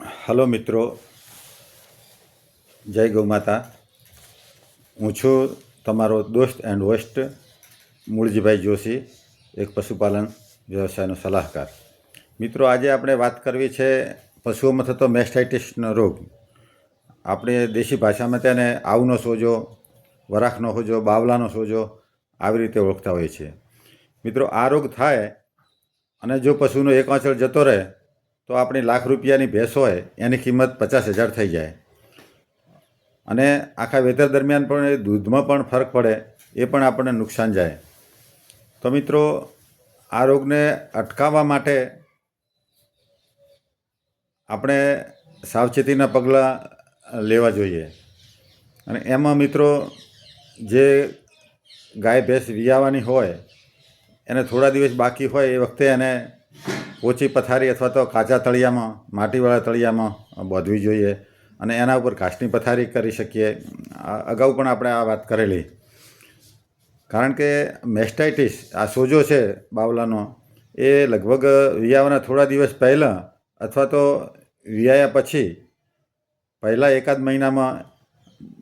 Hello મિત્રો, જય ગૌ માતા. હું છું તમારો દોસ્ત એન્ડ હોસ્ટ મૂળજીભાઈ જોશી, એક પશુપાલન વ્યવસાયનો સલાહકાર. મિત્રો, આજે આપણે વાત કરવી છે પશુઓમાં થતો મેસ્ટાઇટિસનો રોગ. આપણે દેશી ભાષામાં તેને આવનો સોજો, વરાખનો સોજો, બાવલાનો સોજો આવી રીતે ઓળખતા હોઈએ છીએ. મિત્રો, આ રોગ થાય અને જો પશુનો એક આંચળ જતો રહે તો આપણી લાખ રૂપિયાની ભેંસ હોય એની કિંમત 50,000 થઈ જાય અને આખા વેતર દરમિયાન પણ એ દૂધમાં પણ ફરક પડે, એ પણ આપણને નુકસાન જાય. તો મિત્રો, આ રોગને અટકાવવા માટે આપણે સાવચેતીના પગલાં લેવા જોઈએ. અને એમાં મિત્રો, જે ગાય ભેંસ વિયાવાની હોય એને થોડા દિવસ બાકી હોય એ વખતે એને ઓછી પથારી અથવા તો કાચા તળિયામાં, માટીવાળા તળિયામાં બાંધવી જોઈએ અને એના ઉપર ઘાસની પથારી કરી શકીએ. અગાઉ પણ આપણે આ વાત કરેલી. કારણ કે મેસ્ટાઇટિસ, આ સોજો છે બાવલાનો, એ લગભગ વિયાવાના થોડા દિવસ પહેલાં અથવા તો વિયાયા પછી પહેલાં એકાદ મહિનામાં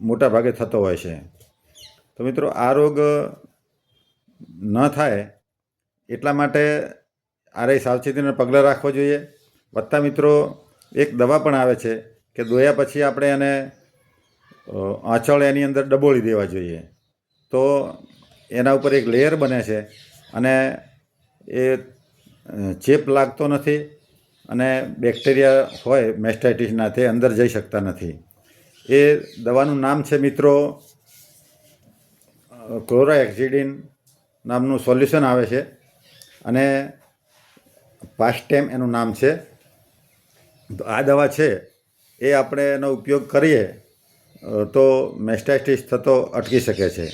મોટા ભાગે થતો હોય છે. તો મિત્રો, આ રોગ ન થાય એટલા માટે આરે સાવચેતીના પગલાં રાખવા જોઈએ. વત્તા મિત્રો, એક દવા પણ આવે છે કે દોયા પછી આપણે એને આંચળ એની અંદર ડબોળી દેવા જોઈએ. તો એના ઉપર એક લેયર બને છે અને એ ચેપ લાગતો નથી અને બેક્ટેરિયા હોય મેસ્ટાઇટિસના તે અંદર જઈ શકતા નથી. એ દવાનું નામ છે મિત્રો ક્લોરાહેક્સિડિન નામનું સોલ્યુશન આવે છે અને પાસ્ટેમ એનું નામ છે. તો આ દવા છે એ આપણે એનો ઉપયોગ કરીએ તો મેસ્ટાઇટિસ થતો અટકી શકે છે.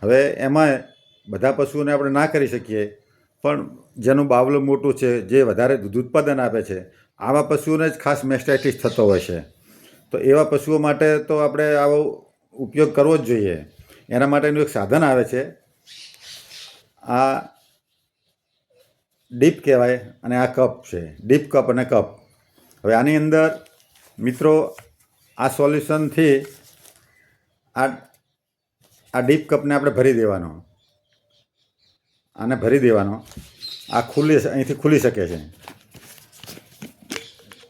હવે એમાં બધા પશુઓને આપણે ના કરી શકીએ, પણ જેનું બાવલું મોટું છે, જે વધારે દૂધ ઉત્પાદન આપે છે, આવા પશુઓને જ ખાસ મેસ્ટાઇટિસ થતો હોય છે. તો એવા પશુઓ માટે તો આપણે આવો ઉપયોગ કરવો જ જોઈએ. એના માટેનું એક સાધન આવે છે, આ ડીપ કહેવાય અને આ કપ છે, ડીપ કપ અને કપ. હવે આની અંદર મિત્રો આ સોલ્યુશનથી આ ડીપ કપને આપણે ભરી દેવાનો, આને ભરી દેવાનો. આ અહીંથી ખુલી શકે છે.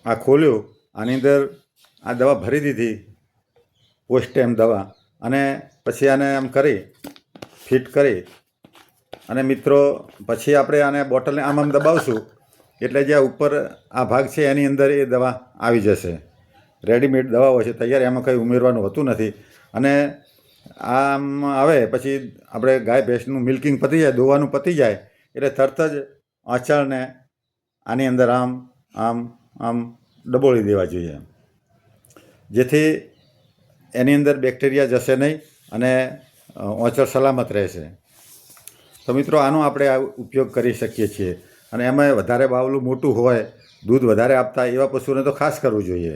આ ખોલ્યું, આની અંદર આ દવા ભરી દીધી, પોસ્ટેમ દવા, અને પછી આને આમ કરી ફિટ કરી અને મિત્રો પછી આપણે આને બોટલને આમ આમ દબાવશું એટલે જે ઉપર આ ભાગ છે એની અંદર એ દવા આવી જશે. રેડીમેડ દવાઓ છે, તૈયાર, એમાં કંઈ ઉમેરવાનું હોતું નથી. અને આમ આવે પછી આપણે ગાય ભેંસનું મિલ્કિંગ પતી જાય, દોવાનું પતી જાય એટલે તરત જ આંચળને આની અંદર આમ આમ આમ ડબોળી દેવા જોઈએ, જેથી એની અંદર બેક્ટેરિયા જશે નહીં અને આંચળ સલામત રહેશે. તો મિત્રો, આનો આપણે આ ઉપયોગ કરી શકીએ છીએ. અને એમાં વધારે બાવલું મોટું હોય, દૂધ વધારે આપતા એવા પશુઓને તો ખાસ કરવું જોઈએ.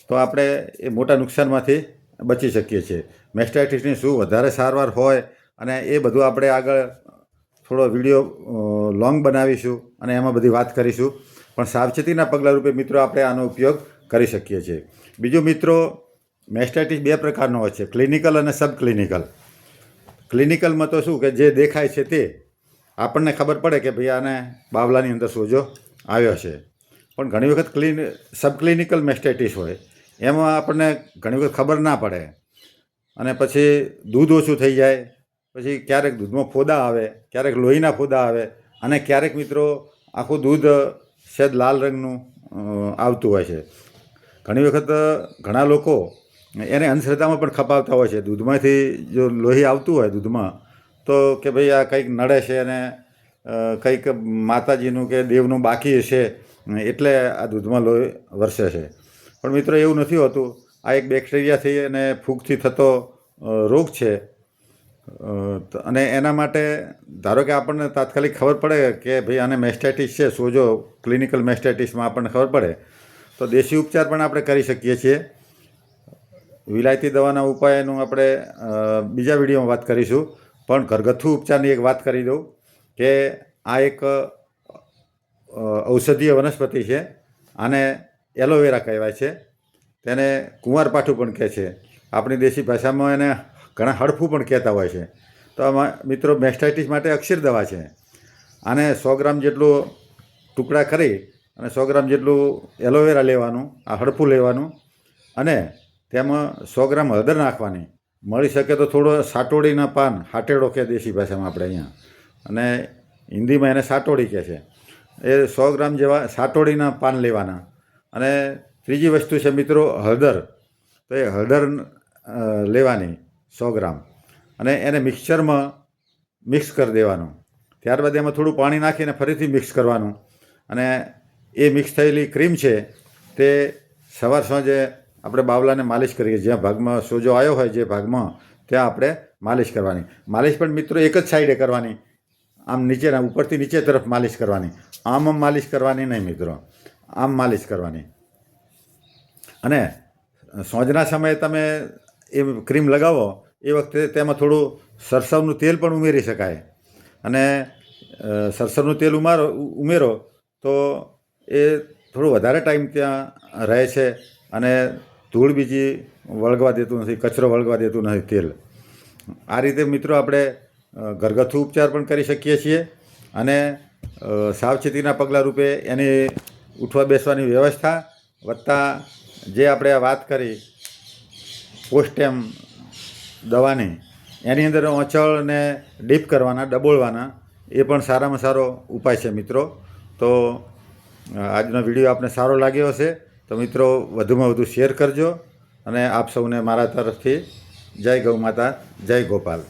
તો આપણે એ મોટા નુકસાનમાંથી બચી શકીએ છીએ. મેસ્ટાઇટિસની શું વધારે સારવાર હોય અને એ બધું આપણે આગળ થોડો વિડીયો લોંગ બનાવીશું અને એમાં બધી વાત કરીશું. પણ સાવચેતીના પગલાં રૂપે મિત્રો આપણે આનો ઉપયોગ કરી શકીએ છીએ. બીજું મિત્રો, મેસ્ટાઇટિસ બે પ્રકારનો હોય છે, ક્લિનિકલ અને સબ ક્લિનિકલ. ક્લિનિકલમાં તો શું કે જે દેખાય છે તે આપણને ખબર પડે કે ભાઈ આને બાવલાની અંદર સોજો આવ્યો છે. પણ ઘણી વખત સબ ક્લિનિકલ મેસ્ટાઇટિસ હોય, એમાં આપણને ઘણી વખત ખબર ના પડે અને પછી દૂધ ઓછું થઈ જાય, પછી ક્યારેક દૂધમાં ફોદા આવે, ક્યારેક લોહીના ફોદા આવે અને ક્યારેક મિત્રો આખું દૂધ સહેજ લાલ રંગનું આવતું હોય છે. ઘણી વખત ઘણા લોકો એને અંધશ્રદ્ધામાં પણ ખપાવતા હોય છે. દૂધમાંથી જો લોહી આવતું હોય દૂધમાં, તો કે ભાઈ આ કંઈક નડે છે અને કંઈક માતાજીનું કે દેવનું બાકી છે એટલે આ દૂધમાં લોહી વરસે છે. પણ મિત્રો, એવું નથી હોતું. આ એક બેક્ટેરિયાથી અને ફૂગથી થતો રોગ છે. અને એના માટે ધારો કે આપણને તાત્કાલિક ખબર પડે કે ભાઈ આને મેસ્ટાઇટિસ છે, સોજો ક્લિનિકલ મેસ્ટાઇટિસમાં આપણને ખબર પડે તો દેશી ઉપચાર પણ આપણે કરી શકીએ છીએ. વિલાયતી દવાના ઉપાયનું આપણે બીજા વિડીયોમાં વાત કરીશું. પણ ઘરગથ્થુ ઉપચારની એક વાત કરી દઉં કે આ એક ઔષધીય વનસ્પતિ છે. આને એલોવેરા કહેવાય છે. તેને કુંવારપાઠું પણ કહે છે. આપણી દેશી ભાષામાં એને ઘણા હડફું પણ કહેતા હોય છે. તો આમાં મિત્રો મેસ્ટાઇટિસ માટે અક્ષીર દવા છે. આને 100 ગ્રામ જેટલું ટુકડા કરી અને 100 ગ્રામ જેટલું એલોવેરા લેવાનું, આ હડફું લેવાનું અને તેમાં 100 ગ્રામ હળદર નાખવાની. મળી શકે તો થોડો સાટોડીના પાન, હાટેડો કહે દેશી ભાષામાં આપણે અહીંયા, અને હિન્દીમાં એને સાટોડી કહે છે. એ 100 ગ્રામ જેવા સાટોડીના પાન લેવાના. અને ત્રીજી વસ્તુ છે મિત્રો હળદર. તો એ હળદર લેવાની 100 ગ્રામ અને એને મિક્સચરમાં મિક્સ કરી દેવાનું. ત્યારબાદ એમાં થોડું પાણી નાખીને ફરીથી મિક્સ કરવાનું. અને એ મિક્સ થયેલી ક્રીમ છે તે સવાર સાંજે આપણે બાવલાને માલિશ કરીએ. જ્યાં ભાગમાં સોજો આવ્યો હોય જે ભાગમાં, ત્યાં આપણે માલિશ કરવાની. માલિશ પણ મિત્રો એક જ સાઈડે કરવાની, આમ નીચેના ઉપરથી નીચે તરફ માલિશ કરવાની. આમ માલિશ કરવાની નહીં મિત્રો, આમ માલિશ કરવાની. અને સાંજના સમયે તમે એ ક્રીમ લગાવો એ વખતે તેમાં થોડું સરસવનું તેલ પણ ઉમેરી શકાય. અને સરસવનું તેલ ઉમેરો તો એ થોડું વધારે ટાઈમ ત્યાં રહે છે અને ધૂળ બીજી વળગવા દેતું નથી, કચરો વળગવા દેતું નથી તેલ. આ રીતે મિત્રો આપણે ઘરગથ્થુ ઉપચાર પણ કરી શકીએ છીએ. અને સાવચેતીના પગલાં રૂપે એની ઉઠવા બેસવાની વ્યવસ્થા વત્તા જે આપણે આ વાત કરી પોસ્ટેમ દવાની, એની અંદર ઓંચળને ડીપ કરવાના, ડબોળવાના, એ પણ સારામાં સારો ઉપાય છે મિત્રો. તો આજનો વિડીયો આપને સારો લાગ્યો હશે તો મિત્રો વધુમાં વધુ શેર કરજો. અને આપ સૌને મારા તરફથી જય ગૌ માતા, જય ગોપાલ.